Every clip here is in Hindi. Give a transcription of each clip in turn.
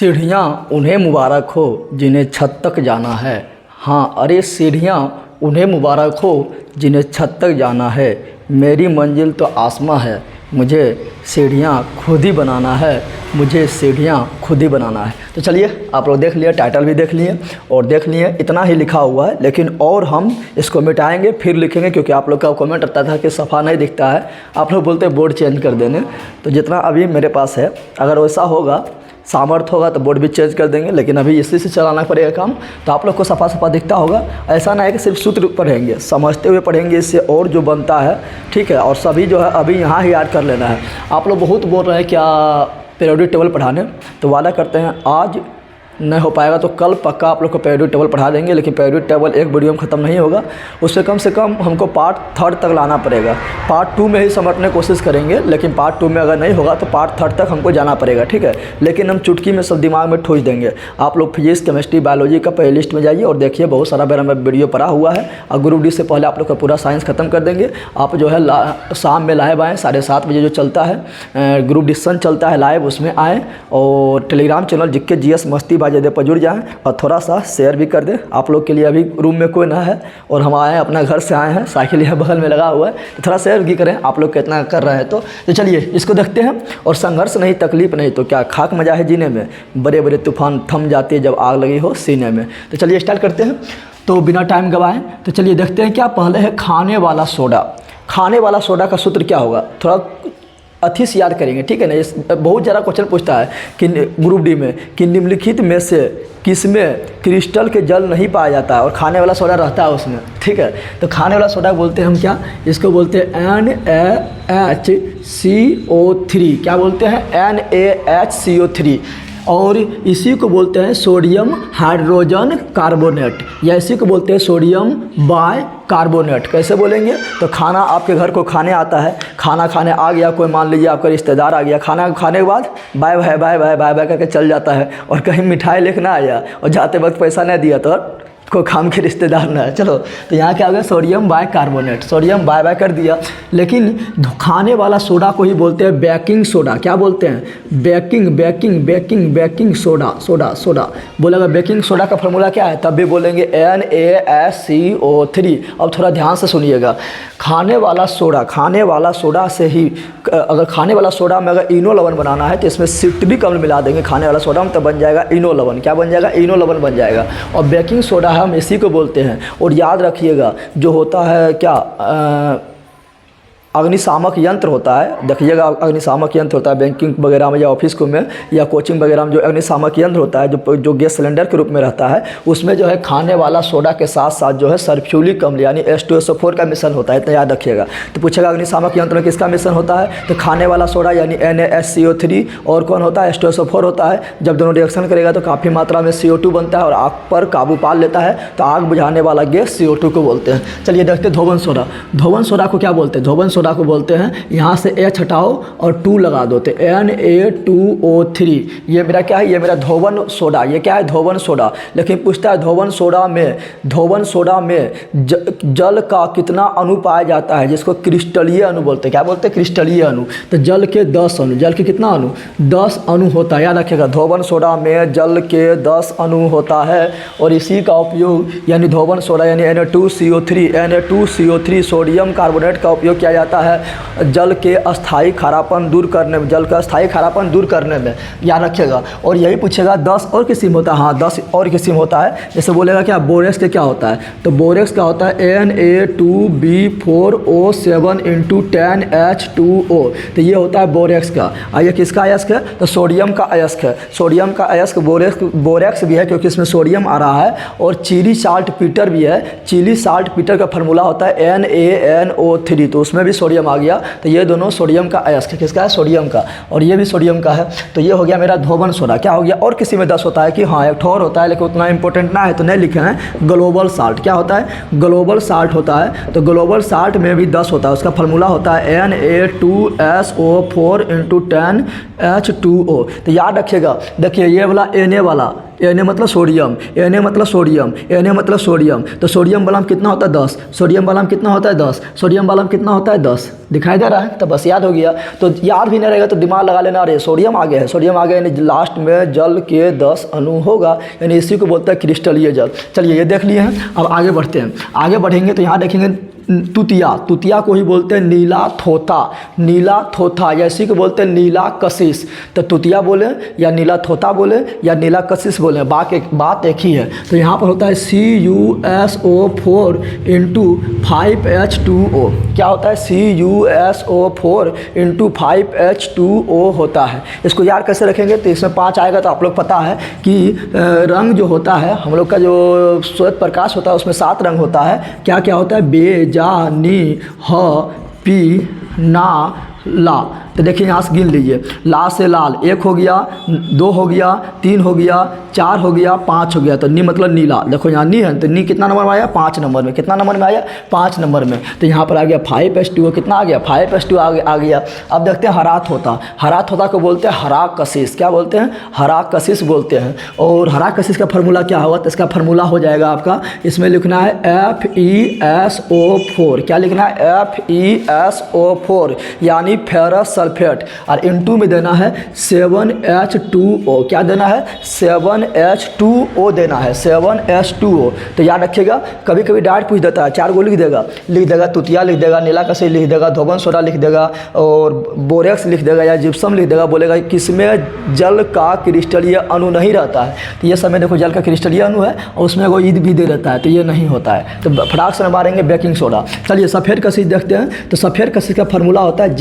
सीढ़ियाँ उन्हें मुबारक हो जिन्हें छत तक जाना है। हाँ, अरे सीढ़ियाँ उन्हें मुबारक हो जिन्हें छत तक जाना है। मेरी मंजिल तो आसमां है, मुझे सीढ़ियाँ खुद ही बनाना है, मुझे सीढ़ियाँ खुद ही बनाना है। तो चलिए, आप लोग देख लिए, टाइटल भी देख लिए और देख लिए इतना ही लिखा हुआ है, लेकिन और हम इसको मिटाएंगे फिर लिखेंगे, क्योंकि आप लोग का कमेंट आता था कि सफ़ा नहीं दिखता है। आप लोग बोलते हैं बोर्ड चेंज कर देने, तो जितना अभी मेरे पास है, अगर वैसा होगा, सामर्थ्य होगा तो बोर्ड भी चेंज कर देंगे, लेकिन अभी इसी से चलाना पड़ेगा काम। तो आप लोग को सफ़ा सफ़ा दिखता होगा। ऐसा ना है कि सिर्फ सूत्र पढ़ेंगे, समझते हुए पढ़ेंगे, इससे और जो बनता है, ठीक है। और सभी जो है अभी यहाँ ही याद कर लेना है। आप लोग बहुत बोल रहे हैं क्या पीरियोडिक टेबल पढ़ाने, तो वादा करते हैं आज नहीं हो पाएगा तो कल पक्का आप लोग को पीरियोडिक टेबल पढ़ा देंगे। लेकिन पीरियोडिक टेबल एक वीडियो में ख़त्म नहीं होगा, उससे कम हमको पार्ट 3 तक लाना पड़ेगा। पार्ट 2 में ही समझने की कोशिश करेंगे, लेकिन पार्ट 2 में अगर नहीं होगा तो पार्ट 3 तक हमको जाना पड़ेगा, ठीक है। लेकिन हम चुटकी में सब दिमाग में ठूस देंगे। आप लोग फिजिक्स, केमिस्ट्री, बायोलॉजी का प्ले लिस्ट में जाइए और देखिए, बहुत सारा मेरा वीडियो पड़ा हुआ है। और ग्रुप डी से पहले आप लोग का पूरा साइंस ख़त्म कर देंगे। आप जो है शाम में लाइव आएँ, 7:30 बजे जो चलता है ग्रुप डिस्कशन चलता है लाइव, उसमें आएँ और टेलीग्राम चैनल जिसके GS मस्ती बाजे दे पर जुड़ जाएँ और थोड़ा सा शेयर भी कर दें। आप लोग के लिए अभी रूम में कोई ना है और हम आए हैं, अपना घर से आए हैं, साइकिल यहाँ बगल में लगा हुआ है, तो थोड़ा शेयर भी करें। आप लोग कितना कर रहे हैं तो चलिए इसको देखते हैं। और संघर्ष नहीं, तकलीफ नहीं, तो क्या खाक मजा है जीने में। बड़े बड़े तूफान थम जाते जब आग लगी हो सीने में। तो चलिए स्टार्ट करते हैं। तो बिना टाइम गवाएं तो चलिए देखते हैं। क्या पहले है खाने वाला सोडा। खाने वाला सोडा का सूत्र क्या होगा, थोड़ा अच्छी से याद करेंगे, ठीक है ना। इस बहुत ज़्यादा क्वेश्चन पूछता है कि ग्रुप डी में कि निम्नलिखित में से किसमें क्रिस्टल के जल नहीं पाया जाता है और खाने वाला सोडा रहता है उसमें, ठीक है। तो खाने वाला सोडा बोलते हैं हम क्या, इसको बोलते हैं NaHCO3। क्या बोलते हैं, NaHCO3। और इसी को बोलते हैं सोडियम हाइड्रोजन कार्बोनेट, या इसी को बोलते हैं सोडियम बाय कार्बोनेट। कैसे बोलेंगे, तो खाना आपके घर को खाने आता है, खाना खाने आ गया कोई, मान लीजिए आपका रिश्तेदार आ गया, खाना खाने के बाद bye bye bye bye bye bye करके चल जाता है, और कहीं मिठाई लेके ना आया और जाते वक्त पैसा नहीं दिया तो को खाम के रिश्तेदार ना है। चलो, तो यहाँ क्या हो गया, sodium bicarbonate, sodium bye bye कर दिया। लेकिन खाने वाला सोडा को ही बोलते हैं बेकिंग सोडा। क्या बोलते हैं, baking baking baking baking soda, soda soda बोलेगा। बेकिंग सोडा का फॉर्मूला क्या है, तब भी बोलेंगे NaSCO3। अब थोड़ा ध्यान से सुनिएगा। खाने वाला सोडा, खाने वाला सोडा से ही, अगर खाने वाला सोडा में अगर इनो लवण बनाना है तो इसमें सिट्रिक अम्ल मिला देंगे खाने वाला सोडा में, तो बन जाएगा इनो लवण। क्या बन जाएगा, इनो लवण बन जाएगा। और बेकिंग सोडा हम इसी को बोलते हैं। और याद रखिएगा, जो होता है क्या अग्निशामक यंत्र होता है, देखिएगा अग्निशामक यंत्र होता है बैंकिंग वगैरह में या ऑफिस को में या कोचिंग वगैरह में, जो अग्निशामक यंत्र होता है जो गैस सिलेंडर के रूप में रहता है, उसमें जो है खाने वाला सोडा के साथ साथ जो है सल्फ्यूरिक अम्ल यानी H2SO4 का मिश्रण होता है। तो याद रखिएगा। तो पूछेगा अग्निशामक यंत्र में किसका मिश्रण होता है, तो खाने वाला सोडा यानी NaSCO3 और कौन होता है, H2SO4 होता है। जब दोनों रिएक्शन करेगा तो काफ़ी मात्रा में CO2 बनता है और आग पर काबू पा लेता है, तो आग बुझाने वाला गैस CO2 को बोलते हैं। चलिए देखते हैं धोवन सोडा। धोवन सोडा को क्या बोलते हैं, धोवन सोडा को बोलते हैं, यहाँ से H हटाओ और 2 लगा दो तो Na2O3। ये मेरा क्या है, ये मेरा धोवन सोडा। ये क्या है, धोवन सोडा। लेकिन पूछता है धोवन सोडा में जल का कितना अणु पाया जाता है, जिसको क्रिस्टलीय अणु बोलते हैं। क्या बोलते हैं, क्रिस्टलीय अणु। तो जल के 10 अणु, जल के कितना अणु, 10 अणु होता है। याद रखिएगा, धोवन सोडा में जल के 10 अणु होता है। और इसी का उपयोग यानी धोवन सोडा यानी Na2CO3 सोडियम कार्बोनेट का उपयोग किया जाता है जल के अस्थायी खारापन दूर करने में, जल का अस्थायी खारापन दूर करने में। याद रखिएगा। और यही पूछेगा 10 और किस्म होता है। हाँ, 10 और किस्म होता है। जैसे बोलेगा क्या, बोरेक्स के क्या होता है, तो बोरेक्स का होता है Na2B4O7 × 10H2O। तो ये होता है बोरेक्स का। और ये किसका अयस्क है, तो सोडियम का अयस्क है। सोडियम का अयस्क बोरेक्स भी है, क्योंकि इसमें सोडियम आ रहा है। और चिली साल्ट पीटर भी है। चिली साल्ट पीटर का फार्मूला होता है NaNO3, तो उसमें भी सोडियम आ गया। तो ये दोनों सोडियम का अयस्क है। किसका है, सोडियम का। और ये भी सोडियम का है। तो ये हो गया मेरा धोवन सोडा। क्या हो गया, और किसी में 10 होता है कि हाँ, एक और होता है, लेकिन उतना इंपॉर्टेंट ना है तो नहीं लिखे हैं। Global salt. क्या होता है, ग्लोबल साल्ट होता है। तो ग्लोबल साल्ट में भी 10 होता है। उसका फार्मूला होता है Na2SO4 × 10H2O। तो याद रखिएगा। देखिए ये वाला Na वाला Na मतलब सोडियम, Na मतलब सोडियम, Na मतलब सोडियम। तो सोडियम वाला में कितना होता है 10, सोडियम वाला में कितना होता है 10, सोडियम वाला में कितना होता है 10, दिखाई दे रहा है। तो बस याद हो गया। तो याद भी नहीं रहेगा तो दिमाग लगा लेना, अरे सोडियम आ गया है, सोडियम आ गया, यानी लास्ट में जल के 10 अणु होगा, यानी इसी को बोलते हैं क्रिस्टलीय जल। चलिए ये देख लिए हैं। अब आगे बढ़ते हैं। आगे बढ़ेंगे तो यहाँ देखेंगे तुतिया, तुतिया को ही बोलते हैं नीला थोथा, नीला थोथा, या इसी को बोलते हैं नीला कशिश। तो तुतिया बोले या नीला थोथा बोले या नीला कशिश बोले, बात एक ही है। तो यहाँ पर होता है CuSO4 इंटू 5H2O। क्या होता है? CuSO4 इंटू 5H2O होता है। इसको याद कैसे रखेंगे? तो इसमें 5 आएगा तो आप लोग पता है कि रंग जो होता है हम लोग का, जो श्वेत प्रकाश होता है उसमें 7 रंग होता है। क्या क्या होता है? बे, जा, नी, ह, पी, ना, ला। तो देखिए यहाँ से गिन लीजिए, ला से लाल 1 हो गया, 2 हो गया, 3 हो गया, 4 हो गया, 5 हो गया। तो नी मतलब नीला। देखो यहाँ नी है तो नी कितना नंबर में आया? 5 नंबर में। कितना नंबर में आया? 5 नंबर में। तो यहाँ पर आ गया 5H2O। कितना आ गया? 5H2O आ गया। अब देखते हैं हरा थोथा। हरा थोथा को बोलते हैं हरा कशिश। क्या बोलते हैं? हरा कशिश बोलते हैं। और हरा कशिश का फार्मूला क्या होगा? तो इसका फार्मूला हो जाएगा आपका, इसमें लिखना है FeSO4। क्या लिखना है? FeSO4 यानी फेरस सल्फेट, और इनटू में देना है 7H2O। क्या देना है? 7H2O देना है, 7H2O। तो याद रखिएगा, कभी कभी डायरेक्ट पूछ देता है, 4 गो लिख देगा तुतिया लिख देगा, नीला कशिश लिख देगा, धोबन सोडा लिख देगा, और बोरेक्स लिख देगा या जिप्सम लिख देगा। बोलेगा किसमें जल का क्रिस्टलीय अणु नहीं रहता है। तो ये समय देखो जल का क्रिस्टलीय अणु है और उसमें वो ईद भी दे रहता है, तो ये नहीं होता है। तो फटाक से मारेंगे बेकिंग सोडा। चलिए सफ़ेद कशिश देखते हैं। तो सफ़ेद कशिश का फार्मूला होता है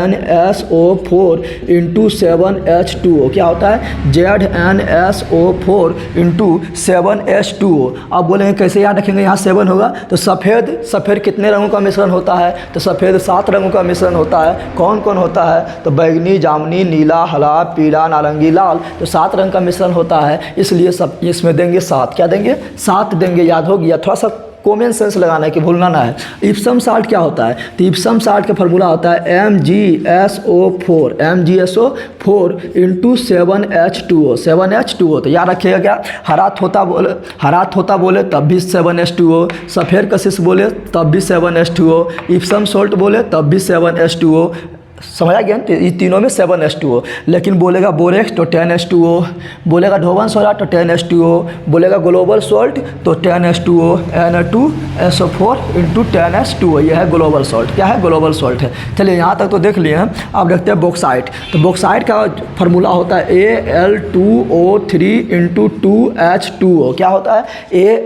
ZnSO4 इंटू 7H2O। क्या होता है? ZnSO4 into 7H2O। अब बोलेंगे कैसे याद रखेंगे? यहाँ 7 होगा तो सफ़ेद कितने रंगों का मिश्रण होता है? तो सफ़ेद 7 रंगों का मिश्रण होता है। कौन कौन होता है? तो बैगनी, जामुनी, नीला, हरा, पीला, नारंगी, लाल। तो 7 रंग का मिश्रण होता है, इसलिए सब इसमें देंगे 7। क्या देंगे? 7 देंगे। याद हो गया। थोड़ा सा कॉमन सेंस लगाना है कि भूलना ना है। इप्सम साल्ट क्या होता है? तो इप्सम साल्ट का फार्मूला होता है MgSO4 इंटू 7H2O, 7H2O। तो याद रखिएगा क्या? हरा थोता बोले तब भी 7H2O, सफ़ेद कशिश बोले तब भी 7H2O, इप्सम सॉल्ट बोले तब भी 7H2O। समझा गया? तो ये तीनों में 7H2O। लेकिन बोलेगा बोरेक्स तो 10H2O, बोलेगा धोबन सोडा तो 10H2O, बोलेगा ग्लोबल सॉल्ट तो 10H2O, Na2SO4 इंटू 10H2O। यह है ग्लोबल सॉल्ट। क्या है? ग्लोबल सॉल्ट है। चलिए यहाँ तक तो देख लिए हैं। अब देखते हैं बॉक्साइट। तो बॉक्साइट का फार्मूला होता है Al2O3 इंटू 2H2O। क्या होता है?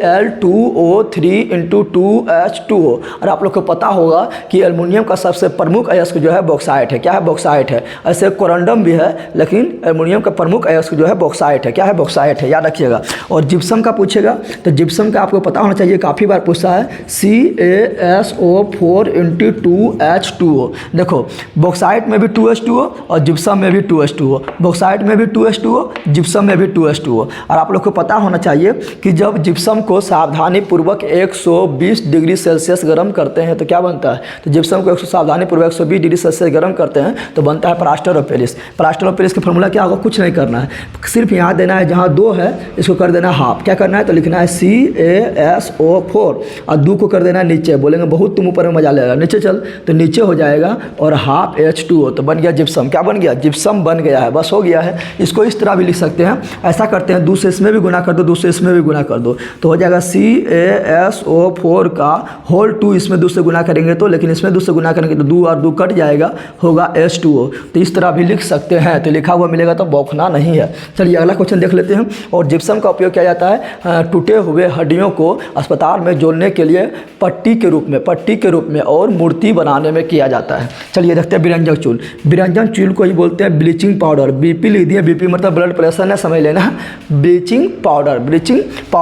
Al2O3 into 2H2O। और आप लोग को पता होगा कि एल्युमिनियम का सबसे प्रमुख अयस्क जो है बॉक्साइट है। क्या है? बॉक्साइट है। ऐसे कोरंडम भी है, लेकिन एल्युमिनियम का प्रमुख अयस्क जो है बॉक्साइट है। क्या है? बॉक्साइट है। याद रखिएगा। और जिप्सम का पूछेगा तो जिप्सम का आपको पता होना चाहिए, काफ़ी बार पूछता है CaSO4 इंटू 2H2O। देखो बॉक्साइट में भी 2H2O और जिप्सम में भी 2H2O, बॉक्साइट में भी 2H2O, जिप्सम में भी 2H2O। और आप लोग को पता होना चाहिए कि जब जिप्सम को सावधानीपूर्वक 120 डिग्री सेल्सियस गर्म करते हैं तो क्या बनता है? तो जिप्सम को सावधानीपूर्वक 120 डिग्री सेल्सियस गर्म करते हैं तो बनता है plaster of Paris. Plaster of Paris का फार्मूला क्या होगा? कुछ नहीं करना है, सिर्फ यहाँ देना है, जहाँ 2 है इसको कर देना हाफ। क्या करना है? तो लिखना है CaSO4 और 2 को कर देना है नीचे। बोलेंगे बहुत तुम ऊपर में मजा लेगा, नीचे चल, तो नीचे हो जाएगा और हाफ H2O। तो बन गया जिप्सम। क्या बन गया? जिप्सम बन गया है। बस हो गया है। इसको इस तरह भी लिख सकते हैं। ऐसा करते हैं, 2 से इसमें भी गुना कर दो, 2 से इसमें भी गुना कर दो, तो हो जाएगा CaSO4 का होल 2 इसमें 2 से गुना करेंगे तो, लेकिन इसमें 2 से गुना करेंगे तो 2 और 2 कट जाएगा, होगा H2O। तो इस तरह भी लिख सकते हैं। तो लिखा हुआ मिलेगा तो बौखना नहीं है। चलिए अगला क्वेश्चन देख लेते हैं। और जिप्सम का उपयोग किया जाता है टूटे हुए हड्डियों को अस्पताल में जोड़ने के लिए पट्टी के रूप में और मूर्ति बनाने में किया जाता है। चलिए देखते हैं विरंजन चूल। विरंजन चूल को ही बोलते हैं ब्लीचिंग पाउडर। BP लिख दिए, BP मतलब ब्लड प्रेशर है, समझ लेना। ब्लीचिंग पाउडर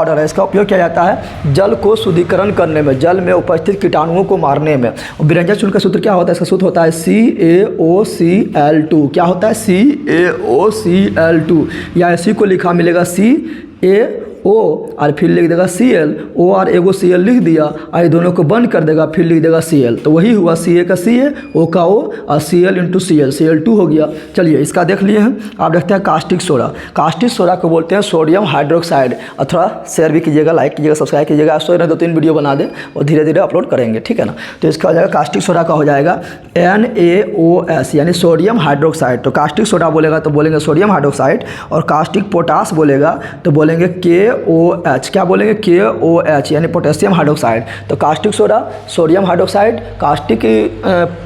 है। इसका उपयोग किया जाता है जल को शुद्धिकरण करने में, जल में उपस्थित कीटाणुओं को मारने में। और विरंजन चूल का सूत्र क्या होता है? इसका सूत्र होता है CaOCl2। क्या होता है? CaOCl2, या इसी को लिखा मिलेगा CaO ओ और फिर लिख देगा Cl, ओ और एगो Cl लिख दिया और ये दोनों को बंद कर देगा, फिर लिख देगा Cl। तो वही हुआ Ca का Ca, O का O और Cl इंटू Cl, Cl2 हो गया। चलिए इसका देख लिए हैं। आप देखते हैं कास्टिक सोडा। कास्टिक सोडा को बोलते हैं सोडियम हाइड्रोक्साइड। और थोड़ा शेयर भी कीजिएगा, लाइक कीजिएगा, सब्सक्राइब कीजिएगा। आप सोच रहे 2-3 वीडियो बना दें और धीरे धीरे अपलोड करेंगे, ठीक है ना। तो इसका हो जाएगा कास्टिक सोडा का हो जाएगा NaOS यानी सोडियम हाइड्रोक्साइड। तो कास्टिक सोडा बोलेगा तो बोलेंगे सोडियम हाइड्रोक्साइड, और कास्टिक पोटास बोलेगा तो बोलेंगे KOH। क्या बोलेंगे? KOH यानी पोटेशियम हाइड्रोक्साइड। तो caustic soda sodium hydroxide, caustic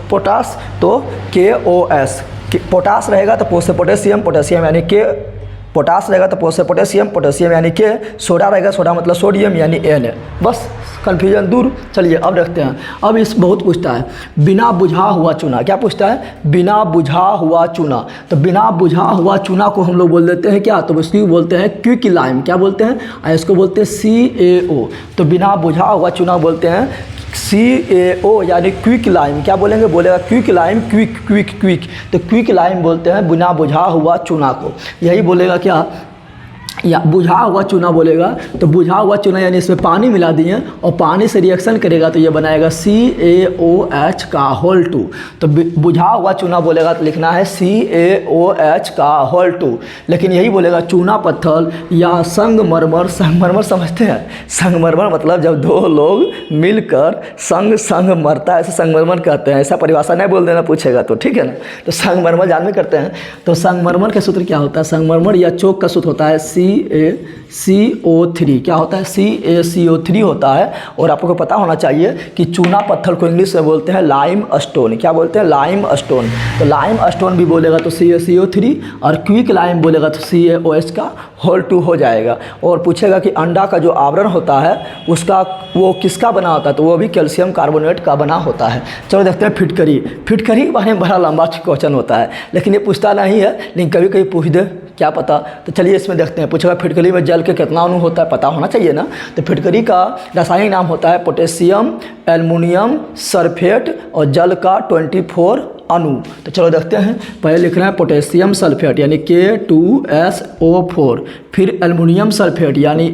potash तो KOS। पोटास रहेगा तो पोस से पोटेशियम, पोटेशियम यानी के, पोटास रहेगा तो पोस से पोटेशियम, पोटेशियम यानी के, सोडा रहेगा सोडा मतलब सोडियम यानी Na। बस कन्फ्यूजन दूर। चलिए अब देखते हैं। अब इस बहुत पूछता है बिना बुझा हुआ चूना। क्या पूछता है? बिना बुझा हुआ चूना। तो बिना बुझा हुआ चूना को हम लोग बोल देते हैं क्या? तो इसको बोलते हैं क्विक लाइम। क्या बोलते हैं? इसको बोलते हैं CaO। तो बिना बुझा हुआ चूना बोलते हैं CaO यानी क्विक लाइम। क्या बोलेंगे? बोलेगा quick lime, quick quick quick. तो क्विक लाइम बोलते हैं बिना बुझा हुआ चूना को। यही बोलेगा क्या? या बुझा हुआ चूना बोलेगा तो बुझा हुआ चूना यानी इसमें पानी मिला दिए और पानी से रिएक्शन करेगा तो ये बनाएगा CaOH का होल 2। तो बुझा हुआ चूना बोलेगा तो लिखना है CaOH का होल 2। लेकिन यही बोलेगा चूना पत्थर या संगमरमर। संगमरमर समझते हैं? संगमरमर मतलब जब दो लोग मिलकर संग मरता है, ऐसे संगमरमर कहते हैं। ऐसा परिभाषा नहीं बोल देना पूछेगा तो, ठीक है ना। तो संगमरमर जानते करते हैं। तो संगमरमर का सूत्र क्या होता है? संगमरमर या चोक का सूत्र होता है CaCO3। क्या होता है? CaCO3 होता है। और आपको पता होना चाहिए कि चूना पत्थर को इंग्लिश में बोलते हैं लाइम स्टोन। क्या बोलते हैं? Lime stone. तो लाइम स्टोन भी बोलेगा तो CaCO3, और क्विक लाइम बोलेगा तो CaOH का होल 2 हो जाएगा। और पूछेगा कि अंडा का जो आवरण होता है उसका वो किसका बना होता है? तो वो भी कैल्शियम कार्बोनेट का बना होता है। चलो देखते हैं फिटकरी। फिटकरी के बारे में बड़ा लंबा क्वेश्चन होता है, लेकिन ये पूछता नहीं है, लेकिन कभी कभी पूछ दे, क्या पता। तो चलिए इसमें देखते हैं। पूछेगा फिटकरी में जल के कितना अणु होता है? पता होना चाहिए ना। तो फिटकरी का रासायनिक नाम होता है पोटेशियम एल्युमिनियम सल्फेट, और जल का 24 अणु। तो चलो देखते हैं। पहले लिख रहे हैं पोटेशियम सल्फेट यानी K2SO4, फिर एल्युमिनियम सल्फेट यानी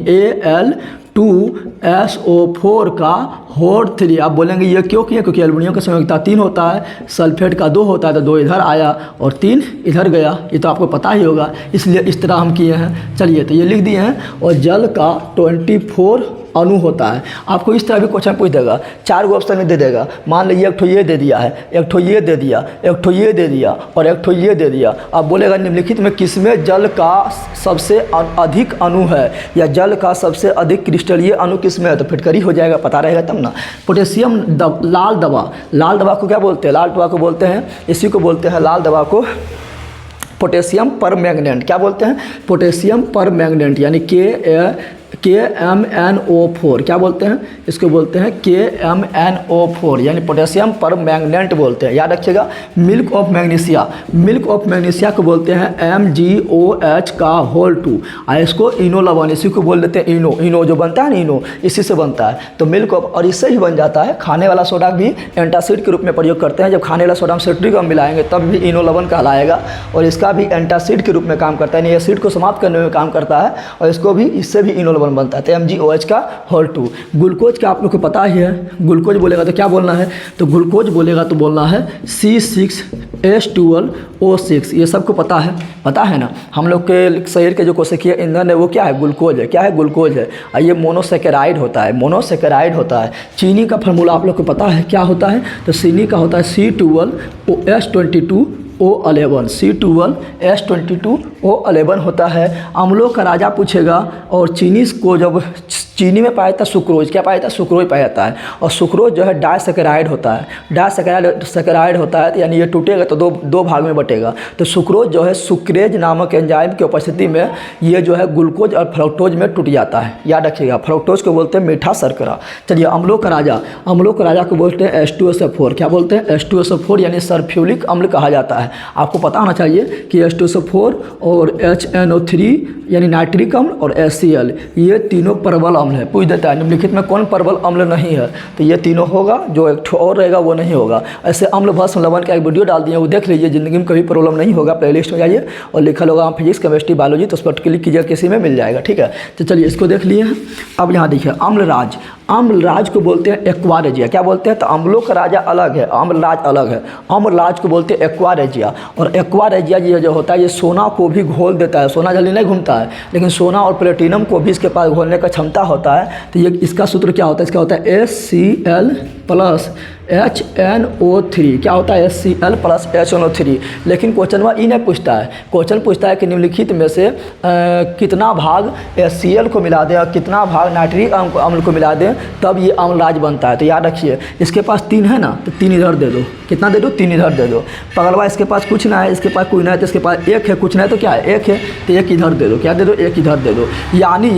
Al2SO4 का होल 3। आप बोलेंगे ये क्यों किया? क्योंकि एल्युमिनियम का संयोजकता 3 होता है, सल्फेट का 2 होता है, तो 2 इधर आया और 3 इधर गया। ये तो आपको पता ही होगा, इसलिए इस तरह हम किए हैं। चलिए तो ये लिख दिए हैं। और जल का 24 अणु होता है। आपको इस तरह भी क्वेश्चन पूछ देगा, 4 गो ऑप्शन में दे देगा। मान लीजिए एक ठो ये दे दिया है, एक ठो ये दे दिया, एक ठो ये दे दिया और एक ठो ये दे दिया। अब बोलेगा निम्नलिखित में किसमें जल का सबसे अधिक अणु है, या जल का सबसे अधिक क्रिस्टलीय अणु किसमें है? तो फिटकरी हो जाएगा, पता रहेगा तब ना। पोटेशियम लाल दवा। लाल दवा को क्या बोलते हैं? लाल दवा को बोलते हैं, इसी को बोलते हैं लाल दवा को पोटेशियम परमैंगनेट। क्या बोलते हैं? पोटेशियम परमैंगनेट यानी KMnO4। क्या बोलते हैं? इसको बोलते हैं KMnO4 यानी पोटेशियम परमैंगनेट बोलते हैं। याद रखिएगा। Milk of magnesia. Milk of magnesia को बोलते हैं MgOH का होल 2। इसको इनो लवण, इसी को बोल देते हैं इनो। इनो जो बनता है ना, इनो इसी से बनता है। तो मिल्क ऑफ, और इससे ही बन जाता है। खाने वाला सोडा भी एंटासिड के रूप में प्रयोग करते हैं। जब खाने वाला सोडा हम सिट्रिक अम्ल मिलाएंगे तब भी इनो लवण कहलाएगा, और इसका भी एंटासिड के रूप में काम करता है, यानी एसिड को समाप्त करने में काम करता है, और इसको भी, इससे भी इनो बनता है। तो MgOH का होल 2। ग्लूकोज का आप लोग को पता ही है। ग्लूकोज बोलेगा तो क्या बोलना है? तो ग्लूकोज बोलेगा तो बोलना है C6H12O6। ये सबको पता है ना। हम लोग के शरीर के जो कोशिकीय ईंधन है वो क्या है? ग्लूकोज है। क्या है? ग्लूकोज है। और ये मोनोसेकेराइड होता है। मोनोसेकेराइड होता है। चीनी का फार्मूला आप लोग को पता है क्या होता है? तो चीनी का होता है C12O11 C12H22O11 होता है। अम्लों का राजा पूछेगा, और चीनी को जब चीनी में पाया जाता है सुक्रोज। क्या पाया जाता है? सुक्रोज पाया जाता है। और सुक्रोज जो है डाइसेकेराइड होता है। डाइसेकेराइड होता है, यानी ये टूटेगा तो दो भाग में बटेगा। तो सुक्रोज जो है सुक्रेज नामक एंजाइम की उपस्थिति में ये जो है ग्लूकोज और फ्रक्टोज में टूट जाता है। याद रखिएगा। फ्रक्टोज को बोलते हैं मीठा शर्करा। चलिए अम्लों का राजा को बोलते हैं H2SO4। क्या बोलते हैं? H2SO4 यानी सल्फ्यूरिक अम्ल कहा जाता है। आपको पता होना चाहिए कि H2SO4 और HNO3 यानी नाइट्रिक अम्ल और HCl ये तीनों प्रबल अम्ल अम्ल है, पूछ देता है निम्नलिखित में कौन प्रबल अम्ल नहीं है, तो ये तीनों होगा, जो एक ठो और रहेगा वो नहीं होगा। ऐसे अम्ल भस्म लवण का एक वीडियो डाल दिए, वो देख लीजिए, ज़िंदगी में कभी प्रॉब्लम नहीं होगा। प्लेलिस्ट में जाइए और लिखा होगा आप फिजिक्स केमिस्ट्री बायोलॉजी, तो उस पर क्लिक कीजिए, किसी में मिल जाएगा, ठीक है। तो चलिए इसको देख लिए हैं। अब यहाँ देखिए अम्लराज, अम्लराज को बोलते हैं एक्वारेजिया। क्या बोलते हैं, तो अम्लों का राजा अलग है, अम्लराज अलग है। अम्लराज को बोलते हैं एक्वारेजिया। और एक्वारेजिया ये जो होता है, ये सोना को भी घोल देता है, सोना जल्दी नहीं घूमता है, लेकिन सोना और प्लेटिनम को भी इसके पास घोलने का क्षमता होता है। तो ये इसका सूत्र क्या होता है, इसका होता है HCl प्लस HNO3। क्या होता है, HCl प्लस HNO3। लेकिन क्वेश्चन ई नहीं पूछता है, क्वेश्चन पूछता है कि निम्नलिखित में से कितना भाग HCl को मिला दें और कितना भाग नाइट्रिक अम्ल को मिला दें, तब ये अम्लराज बनता है। तो याद रखिए, इसके पास 3 है ना, तो 3 इधर दे दो। कितना दे दो, 3 इधर दे दो। पगलवा इसके पास कुछ ना है, इसके पास कोई ना है, तो इसके पास 1 है, कुछ ना है तो क्या है, 1 है, तो 1 इधर दे दो। क्या दे दो, 1 इधर दे दो। यानी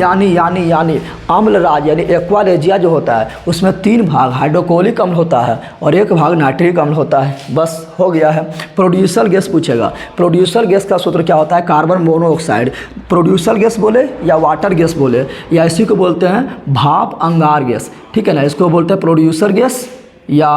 अम्लराज यानी एक्वारेजिया जो होता है, उसमें 3 भाग हाइड्रोक्लोरिक अम्ल होता है और 1 भाग नाइट्रिक अम्ल होता है। बस हो गया है। प्रोड्यूसर गैस पूछेगा, प्रोड्यूसर गैस का सूत्र क्या होता है, कार्बन मोनोऑक्साइड। प्रोड्यूसर गैस बोले या वाटर गैस बोले, या इसी को बोलते हैं भाप अंगार गैस, ठीक है ना। इसको बोलते हैं प्रोड्यूसर गैस या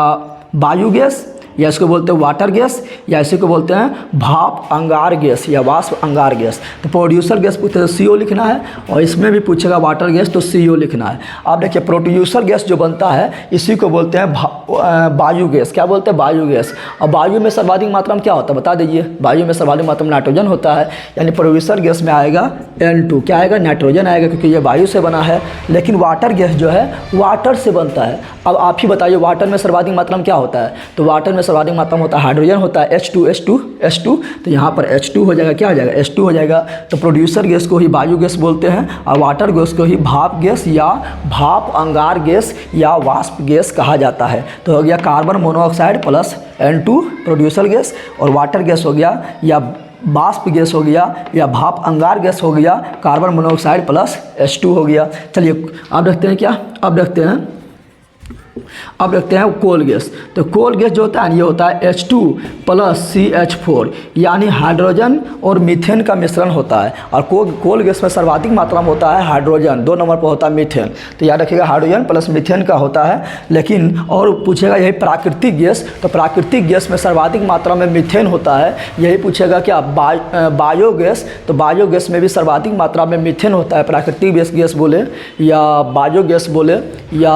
वायु गैस, या इसको बोलते हैं वाटर गैस, या इसी को बोलते हैं भाप अंगार गैस या वाष्प अंगार गैस। तो प्रोड्यूसर गैस पूछते हैं तो CO लिखना है, और इसमें भी पूछेगा वाटर गैस तो CO लिखना है। अब देखिए प्रोड्यूसर गैस जो बनता है, इसी को बोलते हैं वायु गैस। क्या बोलते हैं, वायु गैस। और वायु में सर्वाधिक मात्रा में क्या होता है, बता दीजिए। वायु में सर्वाधिक मात्रा में नाइट्रोजन होता है, यानी प्रोड्यूसर गैस में आएगा N2। क्या आएगा, नाइट्रोजन आएगा, क्योंकि ये वायु से बना है। लेकिन वाटर गैस जो है वाटर से बनता है। अब आप ही बताइए, वाटर में सर्वाधिक मात्रा में क्या होता है, तो वाटर में सर्वाधिक मात्रा में होता है हाइड्रोजन होता है, H2। तो यहाँ पर H2 हो जाएगा, क्या हो जाएगा, H2 हो जाएगा। तो प्रोड्यूसर गैस को ही वायु गैस बोलते हैं, और वाटर गैस को ही भाप गैस या भाप अंगार गैस या वाष्प गैस कहा जाता है। तो हो गया carbon monoxide plus N2 producer gas, और वाटर गैस हो गया या वाष्प गैस हो गया या भाप अंगार गैस हो गया, कार्बन मोनोऑक्साइड प्लस H2 हो गया। चलिए अब देखते हैं क्या, अब देखते हैं कोल गैस। तो कोल गैस जो होता है ये होता है H2 प्लस CH4, यानी हाइड्रोजन और मीथेन का मिश्रण होता है। और कोल गैस में सर्वाधिक मात्रा में होता है हाइड्रोजन, 2 नंबर पर होता है मीथेन। तो याद रखिएगा हाइड्रोजन प्लस मीथेन का होता है। लेकिन और पूछेगा यही प्राकृतिक गैस, तो प्राकृतिक गैस में सर्वाधिक मात्रा में मीथेन होता है। यही पूछेगा क्या बायोगैस, तो बायोगैस में भी सर्वाधिक मात्रा में मीथेन होता है। प्राकृतिक गैस बोले या बायोगैस बोले या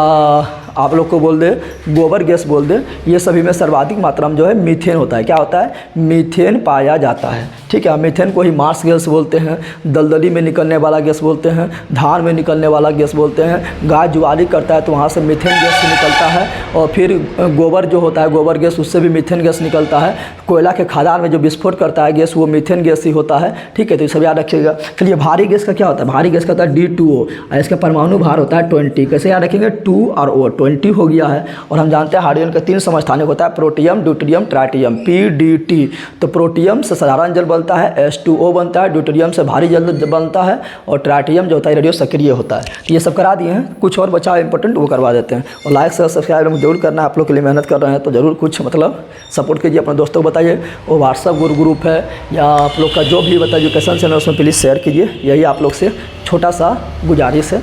आप लोग को बोल दे गोबर गैस बोल दे, ये सभी में सर्वाधिक मात्रा में जो है मीथेन होता है। क्या होता है, मीथेन पाया जाता है, ठीक है। मीथेन को ही मार्स गैस बोलते हैं, दलदली में निकलने वाला गैस बोलते हैं, धान में निकलने वाला गैस बोलते हैं। गाय जुआली करता है तो वहाँ से मीथेन गैस निकलता है, और फिर गोबर जो होता है गोबर गैस, उससे भी मीथेन गैस निकलता है। कोयला के खदान में जो विस्फोट करता है गैस, वो मीथेन गैस ही होता है, ठीक है। तो ये सब याद रखिएगा। चलिए भारी गैस का क्या होता है, भारी गैस का होता है D2O, और इसका परमाणु भार होता है 20। कैसे याद रखेंगे, 2 और O 20 हो गया है। और हम जानते हैं हाइड्रोजन के 3 समस्थानिक होता है, प्रोटियम, ड्यूटेरियम, ट्राइटियम, PDT। तो प्रोटियम से साधारण जल बनता है, H2O बनता है, ड्यूटेरियम से भारी जल बनता है, और ट्राइटियम जो होता है रेडियो सक्रिय होता है। तो ये सब करा दिए हैं, कुछ और बचा इंपॉर्टेंट वो करवा देते हैं। और लाइक से सब्सक्राइब जरूर करना है, आप लोग के लिए मेहनत कर रहे हैं तो जरूर कुछ मतलब सपोर्ट कीजिए, अपने दोस्तों को बताइए। वो व्हाट्सअप ग्रुप है या आप लोग का जो भी बताइए एजुकेशन चैनल, उसमें प्लीज़ शेयर कीजिए। यही आप लोग से छोटा सा गुजारिश है।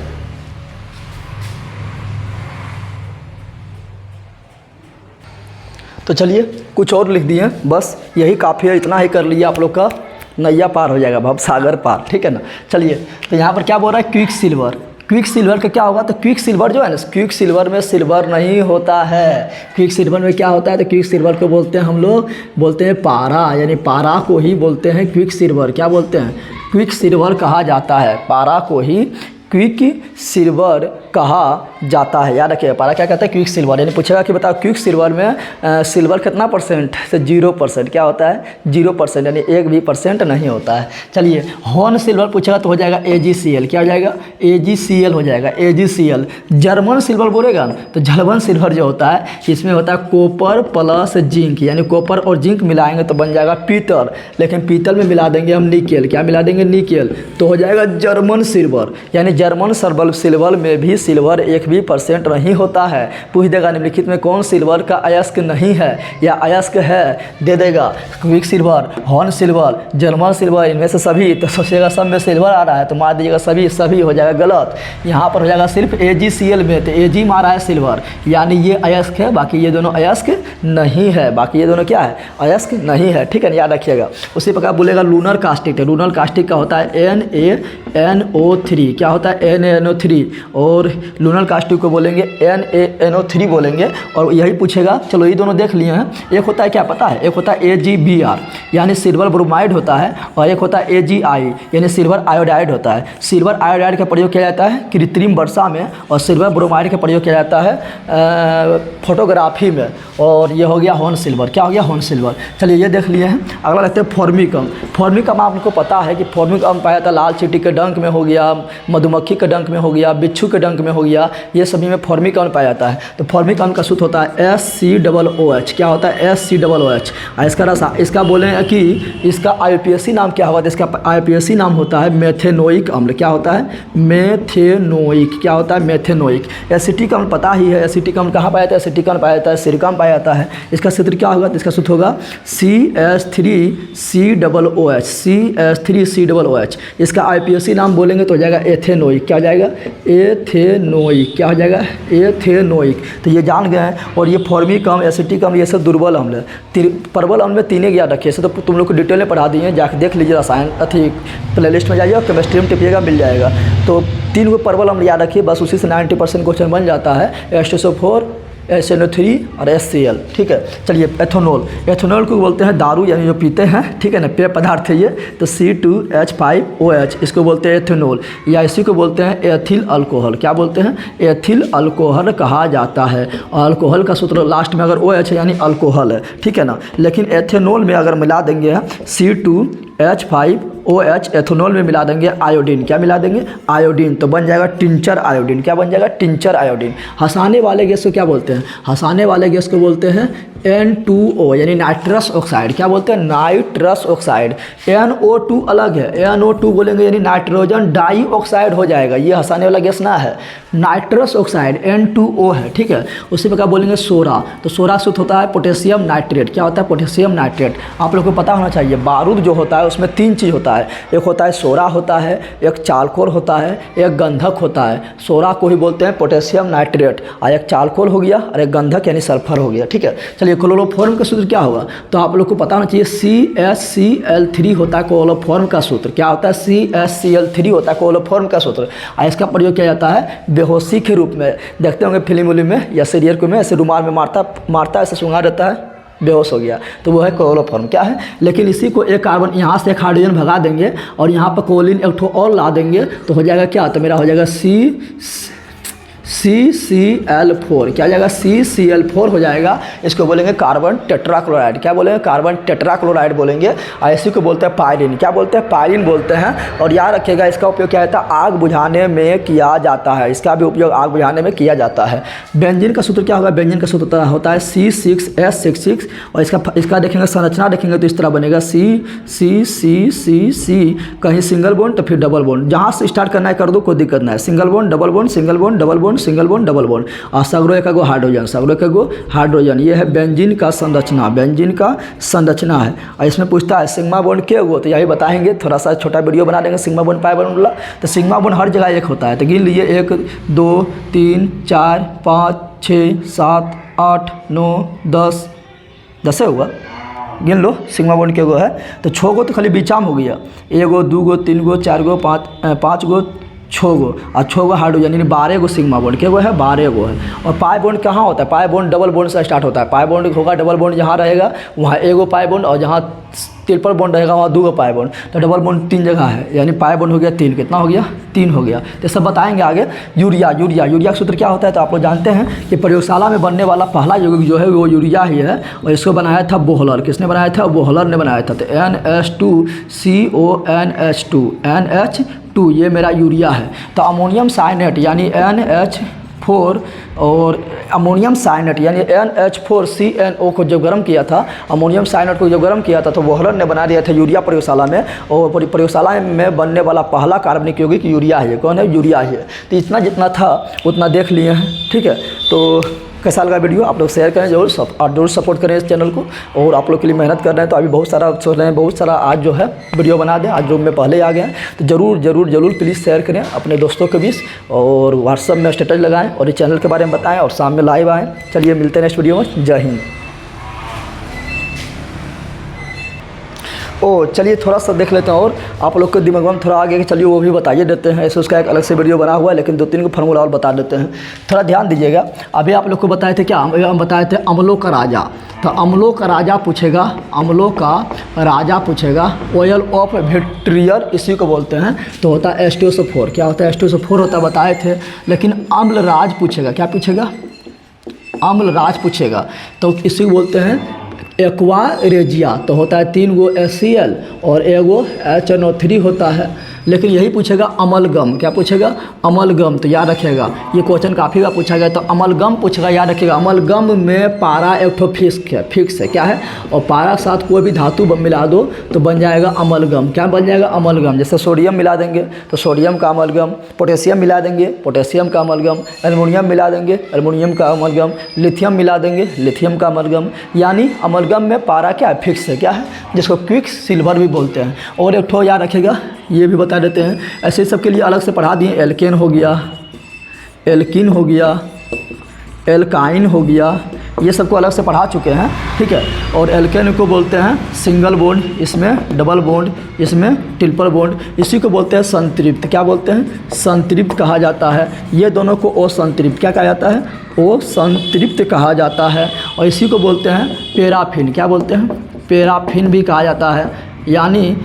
तो चलिए कुछ और लिख दिए, बस यही काफ़ी है, इतना ही कर लीजिए, आप लोग का नैया पार हो जाएगा, भव सागर पार, ठीक है ना। चलिए तो यहाँ पर क्या बोल रहा है, क्विक सिल्वर। क्विक सिल्वर का क्या होगा, तो क्विक सिल्वर जो है ना, क्विक सिल्वर में सिल्वर नहीं होता है। क्विक सिल्वर में क्या होता है, तो क्विक सिल्वर को बोलते हैं हम लोग, बोलते हैं पारा, यानी पारा को ही बोलते हैं क्विक सिल्वर। क्या बोलते हैं, क्विक सिल्वर कहा जाता है, पारा को ही क्विक सिल्वर कहा जाता है। याद रखिए, पारा क्या कहता है, क्विक सिल्वर। यानी पूछेगा कि बताओ क्विक सिल्वर में सिल्वर कितना परसेंट, से 0%। क्या होता है, 0%, यानी 1 भी % नहीं होता है। चलिए हॉर्न सिल्वर पूछेगा तो हो जाएगा AgCl। क्या हो जाएगा, AgCl हो जाएगा, AgCl। जर्मन सिल्वर बोलेगा ना, तो जर्मन सिल्वर जो होता है इसमें होता है कॉपर प्लस जिंक, यानी कॉपर और जिंक मिलाएंगे तो बन जाएगा पीतल। लेकिन पीतल में मिला देंगे हम निकेल। क्या मिला देंगे, निकेल, तो हो जाएगा जर्मन सिल्वर। यानी जर्मन सिल्वर में भी सिल्वर 1% नहीं होता है। पूछ देगा निम्नलिखित में कौन सिल्वर का अयस्क नहीं है या अयस्क है, दे देगा quick silver, horn silver, German silver, इनमें से सभी। तो सोचिएगा सब में सिल्वर आ रहा है तो मार दीजिएगा सभी, सभी हो जाएगा गलत। यहाँ पर हो जाएगा सिर्फ AgCl में, तो Ag मारा है सिल्वर, यानी ये अयस्क है, बाकी ये दोनों अयस्क नहीं है, बाकी ये दोनों क्या है, अयस्क नहीं है, ठीक है ना, याद रखिएगा। उसी प्रकार बोलेगा लूनर कास्टिक, लूनर कास्टिक का होता है NaNO3, क्या होता है NaNO3, और लूनर कास्टिक को बोलेंगे NaNO3 बोलेंगे। और यही पूछेगा, चलो ये दोनों देख लिए हैं। एक होता है क्या पता है, एक होता है AgBr यानी सिल्वर ब्रोमाइड होता है, और एक होता है AgI यानी सिल्वर आयोडाइड होता है। सिल्वर आयोडाइड का प्रयोग किया जाता है कृत्रिम वर्षा में, और सिल्वर ब्रोमाइड का प्रयोग किया जाता है फोटोग्राफी में। और ये हो गया हॉर्न सिल्वर, क्या हो गया, हॉर्न सिल्वर। चलिए ये देख लिए हैं। अगला देखते हैं फॉर्मिकम। फॉर्मिकम आपको पता है कि फॉर्मिकम पाया जाता है लाल चींटी के डंक में हो गया, मधुमक्खी के डंक में हो गया, बिच्छू के डंक में हो गया, ये सभी में फॉर्मिकम पाया जाता है। तो फॉर्मिकम का सूत्र होता है SCOOH, क्या होता है SCOOH। इसका बोले कि इसका IUPAC नाम क्या होगा, तो इसका IUPAC नाम होता है मेथेनोइक अम्ल, क्या होता है मेथेनोइक, क्या होता है मेथेनोइक। एसिटिक अम्ल पता ही है, एसिटिक अम्ल कहाँ पाया जाता है, एसिटिक अम्ल पाया जाता है सिरका में पाया जाता है। इसका सूत्र क्या होगा, तो इसका सूत्र होगा CH3COOH। इसका IUPAC नाम बोलेंगे तो हो जाएगा एथेनोइक, क्या हो जाएगा एथेनोइक, क्या हो जाएगा एथेनोइक। तो ये जान गए हैं। और ये फॉर्मिकम, एसिटिक अम्ल, ये सब दुर्बल अम्ल है। प्रबल अम्ल में तीन याद रखिए, तो तुम लोग को डिटेल में पढ़ा दिए, जाकर देख लीजिए, रसायन अथी प्लेलिस्ट में जाइए और केमिस्ट्री में टिपिएगा, मिल जाएगा। तो 3 को प्रबल अम्ल याद रखिए, बस उसी से 90% क्वेश्चन बन जाता है। H2SO4, SNO3 और HCl, ठीक है। चलिए एथेनॉल, एथेनॉल को बोलते हैं दारू, यानी जो पीते हैं, ठीक है ना, पेय पदार्थ है ये। तो C2H5OH, इसको बोलते हैं एथेनॉल, या इसी को बोलते हैं एथिल अल्कोहल, क्या बोलते हैं, एथिल अल्कोहल कहा जाता है। और अल्कोहल का सूत्र लास्ट में अगर OH है यानी अल्कोहल है, ठीक है ना। लेकिन एथेनॉल में अगर मिला देंगे C2H5OH, एथेनॉल में मिला देंगे आयोडीन, क्या मिला देंगे, आयोडीन, तो बन जाएगा टिंचर आयोडीन, क्या बन जाएगा, टिंचर आयोडीन। हंसाने वाले गैस को क्या बोलते हैं, हंसाने वाले गैस को बोलते हैं N2O यानी नाइट्रस ऑक्साइड, क्या बोलते हैं, नाइट्रस ऑक्साइड। NO2 अलग है, NO2 बोलेंगे यानी नाइट्रोजन डाई ऑक्साइड हो जाएगा, ये हंसाने वाला गैस ना है, नाइट्रस ऑक्साइड N2O है, ठीक है। उसी प्रकार बोलेंगे सोरा, तो सोरा सूत्र होता है पोटेशियम नाइट्रेट, क्या होता है, पोटेशियम नाइट्रेट। आप लोग को पता होना चाहिए, बारूद जो होता है उसमें 3 चीज़ होता है, एक होता है सोरा होता है, एक चालकोल होता है, एक गंधक होता है। सोरा को ही बोलते हैं पोटेशियम नाइट्रेट, और एक चालकोल हो गया और एक गंधक यानी सल्फर हो गया, ठीक है। चलिए क्लोरोफॉर्म का सूत्र क्या होगा, तो आप लोग को पता होना चाहिए CHCl3 होता है क्लोरोफॉर्म का सूत्र, क्या होता है, CHCl3 होता है क्लोरोफॉर्म का सूत्र। और इसका प्रयोग किया जाता है बेहोशी के रूप में, देखते होंगे फिल्म उलिम में या सीरियल को में, ऐसे रुमाल में मारता ऐसे सुंगा रहता है, बेहोश हो गया, तो वो है क्लोरोफॉर्म, क्या है। लेकिन इसी को एक कार्बन यहाँ से एक हाइड्रोजन भगा देंगे और यहाँ पर कोलिन एक ठो और ला देंगे, तो हो जाएगा क्या, तो मेरा हो जाएगा CCl4, क्या हो जाएगा, CCl4 हो जाएगा। इसको बोलेंगे कार्बन टेट्राक्लोराइड, क्या बोलेंगे, कार्बन टेट्राक्लोराइड बोलेंगे। और इसी को बोलते हैं पायरिन, क्या बोलते हैं, पायरिन बोलते हैं। और याद रखिएगा इसका उपयोग क्या होता है, आग बुझाने में किया जाता है, इसका भी उपयोग आग बुझाने में किया जाता है। बेंजीन का सूत्र क्या होगा, बेंजीन का सूत्र होता है C6H66, और इसका देखेंगे संरचना देखेंगे तो इस तरह बनेगा C कहीं सिंगल बॉन्ड तो फिर डबल बॉन्ड, जहाँ से स्टार्ट करना है कर दो, कोई दिक्कत नहीं है, single bond double bond, single bond double bond, single bond double bond, और सगरो एक हाइड्रोजन, ये है बेंजीन का संरचना, बेंजीन का संरचना है। और इसमें पूछता है सिग्मा बॉन्ड क्या हुआ, तो यही बताएंगे, थोड़ा सा छोटा वीडियो बना देंगे सिग्मा बॉन्ड पाई बॉन्ड वाला। तो सिग्मा बॉन्ड हर जगह एक होता है, तो गिन लीजिए 1 2 3 4 5 6 7 8 9 10 10 हुआ, गिन लो सिग्मा बॉन्ड के गो है। तो 6 गो तो खाली बीचाम हो गया, 1 गो 2 गो 3 गो 4 गो 5 गो 6 गो, और 6 गो हाइड्रोजन यानी 12 गो सिग्मा बॉन्ड, क्या गो है, 12 गो है। और पाई बॉन्ड कहाँ होता है, पाई बॉन्ड डबल बॉन्ड से स्टार्ट होता है, पाई बॉन्ड होगा डबल बॉन्ड जहाँ रहेगा वहाँ 1 गो पाई बॉन्ड, और जहाँ ट्रिपल बॉन्ड रहेगा वहाँ 2 गो पाई बॉन्ड। तो डबल बॉन्ड 3 जगह है, यानी पाई बॉन्ड हो गया 3, कितना हो गया, 3 हो गया। तो सब बताएंगे आगे। यूरिया का सूत्र क्या होता है, तो आप लोग जानते हैं कि प्रयोगशाला में बनने वाला पहला यौगिक जो है वो यूरिया ही है, और इसको बनाया था बोहलर, किसने बनाया था, बोहलर ने बनाया था। तो NH2CONH2 ये मेरा यूरिया है। तो अमोनियम साइनेट यानी NH NH4 और अमोनियम साइनेट यानी NH4CNO को जब गर्म किया था, अमोनियम साइनेट को जब गर्म किया था तो वोहलर ने बना दिया था यूरिया प्रयोगशाला में, और प्रयोगशाला में बनने वाला पहला कार्बनिक यौगिक यूरिया है। कौन है? यूरिया है। तो इतना जितना था उतना देख लिए हैं, ठीक है। तो कैसा लगा वीडियो आप लोग शेयर करें जरूर, और जरूर सपोर्ट करें इस चैनल को। और आप लोग के लिए मेहनत कर रहे हैं तो अभी बहुत सारा सोच रहे हैं, बहुत सारा आज जो है वीडियो बना दें, आज जो मैं पहले आ गए हैं। तो जरूर जरूर जरूर प्लीज़ शेयर करें अपने दोस्तों के बीच, और व्हाट्सअप में स्टेटस लगाएं, और इस चैनल के बारे में बताएं, और शाम में लाइव आएँ। चलिए मिलते हैं नेक्स्ट वीडियो में। जय हिंद। चलिए थोड़ा सा देख लेते हैं, और आप लोग के दिमाग में थोड़ा आगे चलिए वो भी बताइए देते हैं। ऐसे उसका एक अलग से वीडियो बना हुआ है, लेकिन 2-3 को फार्मूला और बता देते हैं, थोड़ा ध्यान दीजिएगा। अभी आप लोग को बताए थे क्या, हम बताए थे अम्लों का राजा। तो अम्लों का राजा पूछेगा, अम्लों का राजा पूछेगा, ऑयल ऑफ विट्रियल इसी को बोलते हैं। तो होता है H2SO4। क्या होता है? H2SO4 होता है, बताए थे। लेकिन अम्ल राज पूछेगा, क्या पूछेगा? अम्ल राज पूछेगा, तो इसी को बोलते हैं एक्वा रेजिया। तो होता है 3 गो HCl और 1 गो HNO3 होता है। लेकिन यही पूछेगा अमलगम। क्या पूछेगा? अमलगम। तो याद रखिएगा, ये क्वेश्चन काफ़ी बार पूछा गया। तो अमलगम पूछेगा, याद रखिएगा। अमलगम में पारा एक ठो फिक्स है, क्या है? और पारा के साथ कोई भी धातु मिला दो तो बन जाएगा अमलगम। क्या बन जाएगा? अमलगम। जैसे सोडियम मिला देंगे तो सोडियम का अमलगम, पोटेशियम मिला देंगे पोटेशियम का अमलगम, एल्युमिनियम मिला देंगे एल्युमिनियम का अमलगम, लिथियम मिला देंगे लिथियम का अमलगम। यानी अमलगम में पारा क्या है? फिक्स है, क्या है? जिसको क्विक सिल्वर भी बोलते हैं। और एक ठो याद रखिएगा, ये भी बता देते हैं, ऐसे सब के लिए अलग से पढ़ा दिए। एल्केन हो गया, एल्किन हो गया, एल्काइन हो गया, ये सबको अलग से पढ़ा चुके हैं, ठीक है। और एल्केन को बोलते हैं सिंगल बॉन्ड, इसमें डबल बॉन्ड, इसमें ट्रिपल बॉन्ड, इसी को बोलते हैं संतृप्त। क्या बोलते हैं? संतृप्त कहा जाता है। ये दोनों को ओ संतृप्त क्या कहा जाता है? ओ संतृप्त कहा जाता है। और इसी को बोलते हैं पैराफिन। क्या बोलते हैं? पैराफिन भी कहा जाता है। यानी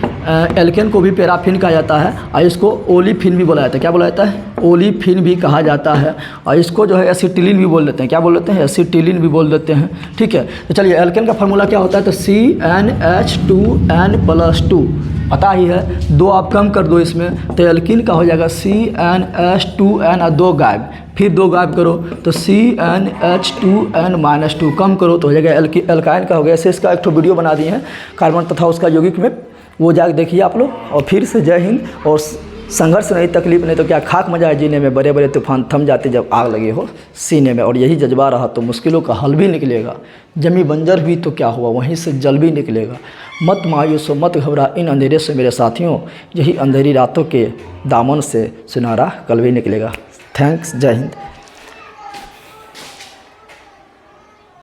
एल्केन को भी पैराफिन कहा जाता है, और इसको ओलिफिन भी बोला जाता है। क्या बोला जाता है? ओलिफिन भी कहा जाता है। और इसको जो है एसिटिलीन भी बोल देते हैं। क्या बोल देते हैं? एसिटिलीन भी बोल देते हैं, ठीक है। तो चलिए, एल्केन का फार्मूला क्या होता है? तो CnH2n+2 पता ही है। 2 आप कम कर दो इसमें, तो एल्किन का हो जाएगा CnH2n, और 2 गायब, फिर 2 गायब करो तो CnH2n-2 कम करो तो हो जाएगा एल्काइन का हो गया। ऐसे इसका एक तो वीडियो बना दिए हैं कार्बन तथा उसका यौगिक में, वो जाकर देखिए आप लोग। और फिर से जय हिंद। और संघर्ष नहीं, तकलीफ नहीं, तो क्या खाक मजा है जीने में। बड़े बड़े तूफान थम जाते जब आग लगी हो सीने में। और यही जज्बा रहा तो मुश्किलों का हल भी निकलेगा। जमी बंजर हुई तो क्या हुआ, वहीं से जल भी निकलेगा। मत मायूस हो, मत घबरा इन अंधेरे से मेरे साथियों, यही अंधेरी रातों के दामन से सुनहरा कल भी निकलेगा। थैंक्स, जय हिंद।